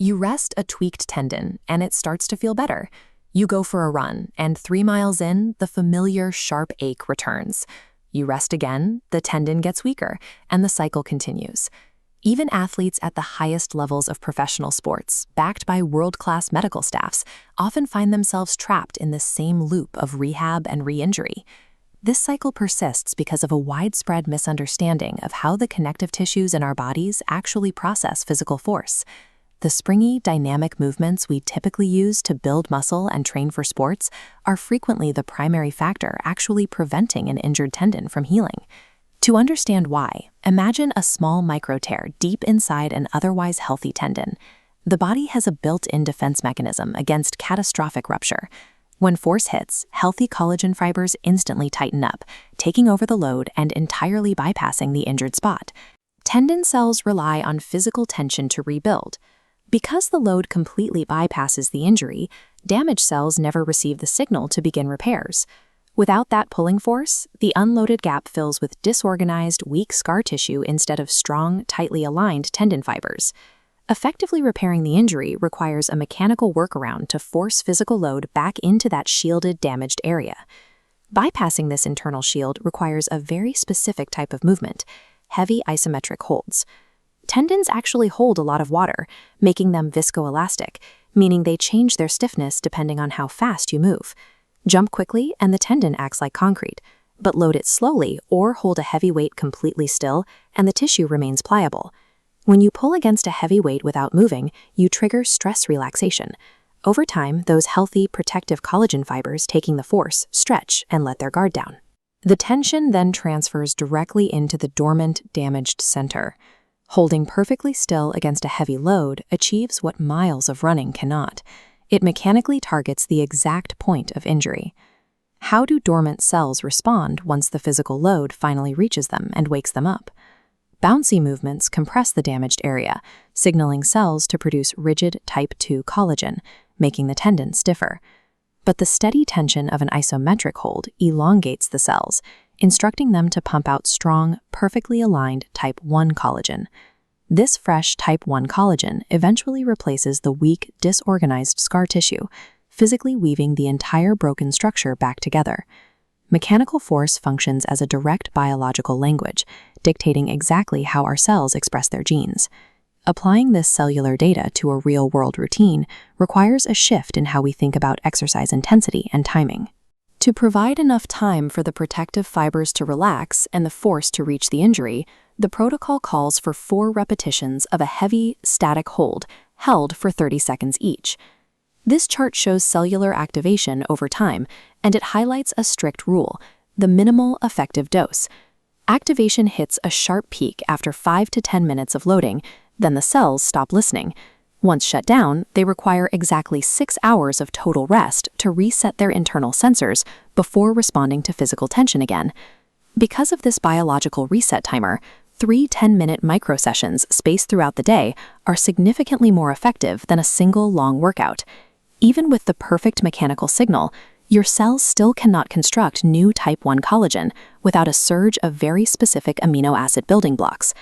You rest a tweaked tendon, and it starts to feel better. You go for a run, and 3 miles in, the familiar sharp ache returns. You rest again, the tendon gets weaker, and the cycle continues. Even athletes at the highest levels of professional sports, backed by world-class medical staffs, often find themselves trapped in this same loop of rehab and re-injury. This cycle persists because of a widespread misunderstanding of how the connective tissues in our bodies actually process physical force. The springy, dynamic movements we typically use to build muscle and train for sports are frequently the primary factor actually preventing an injured tendon from healing. To understand why, imagine a small micro-tear deep inside an otherwise healthy tendon. The body has a built-in defense mechanism against catastrophic rupture. When force hits, healthy collagen fibers instantly tighten up, taking over the load and entirely bypassing the injured spot. Tendon cells rely on physical tension to rebuild. Because the load completely bypasses the injury, damaged cells never receive the signal to begin repairs. Without that pulling force, the unloaded gap fills with disorganized, weak scar tissue instead of strong, tightly aligned tendon fibers. Effectively repairing the injury requires a mechanical workaround to force physical load back into that shielded, damaged area. Bypassing this internal shield requires a very specific type of movement: heavy isometric holds. Tendons actually hold a lot of water, making them viscoelastic, meaning they change their stiffness depending on how fast you move. Jump quickly and the tendon acts like concrete, but load it slowly or hold a heavy weight completely still and the tissue remains pliable. When you pull against a heavy weight without moving, you trigger stress relaxation. Over time, those healthy, protective collagen fibers taking the force stretch and let their guard down. The tension then transfers directly into the dormant, damaged center. Holding perfectly still against a heavy load achieves what miles of running cannot. It mechanically targets the exact point of injury. How do dormant cells respond once the physical load finally reaches them and wakes them up? Bouncy movements compress the damaged area, signaling cells to produce rigid type 2 collagen, making the tendon stiffer. But the steady tension of an isometric hold elongates the cells, instructing them to pump out strong, perfectly aligned type 1 collagen. This fresh type 1 collagen eventually replaces the weak, disorganized scar tissue, physically weaving the entire broken structure back together. Mechanical force functions as a direct biological language, dictating exactly how our cells express their genes. Applying this cellular data to a real-world routine requires a shift in how we think about exercise intensity and timing. To provide enough time for the protective fibers to relax and the force to reach the injury, the protocol calls for 4 repetitions of a heavy, static hold, held for 30 seconds each. This chart shows cellular activation over time, and it highlights a strict rule: the minimal effective dose. Activation hits a sharp peak after 5 to 10 minutes of loading, then the cells stop listening. Once shut down, they require exactly 6 hours of total rest to reset their internal sensors before responding to physical tension again. Because of this biological reset timer, 3 10-minute microsessions spaced throughout the day are significantly more effective than a single long workout. Even with the perfect mechanical signal, your cells still cannot construct new type 1 collagen without a surge of very specific amino acid building blocks.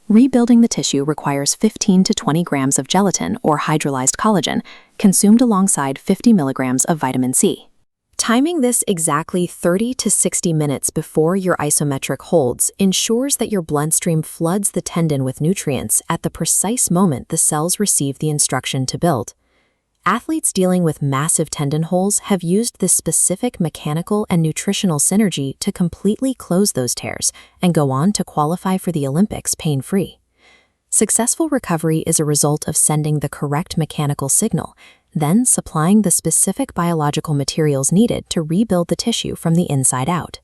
Rebuilding the tissue requires 15 to 20 grams of gelatin or hydrolyzed collagen, consumed alongside 50 milligrams of vitamin C. Timing this exactly 30 to 60 minutes before your isometric holds ensures that your bloodstream floods the tendon with nutrients at the precise moment the cells receive the instruction to build. Athletes dealing with massive tendon holes have used this specific mechanical and nutritional synergy to completely close those tears and go on to qualify for the Olympics pain-free. Successful recovery is a result of sending the correct mechanical signal, then supplying the specific biological materials needed to rebuild the tissue from the inside out.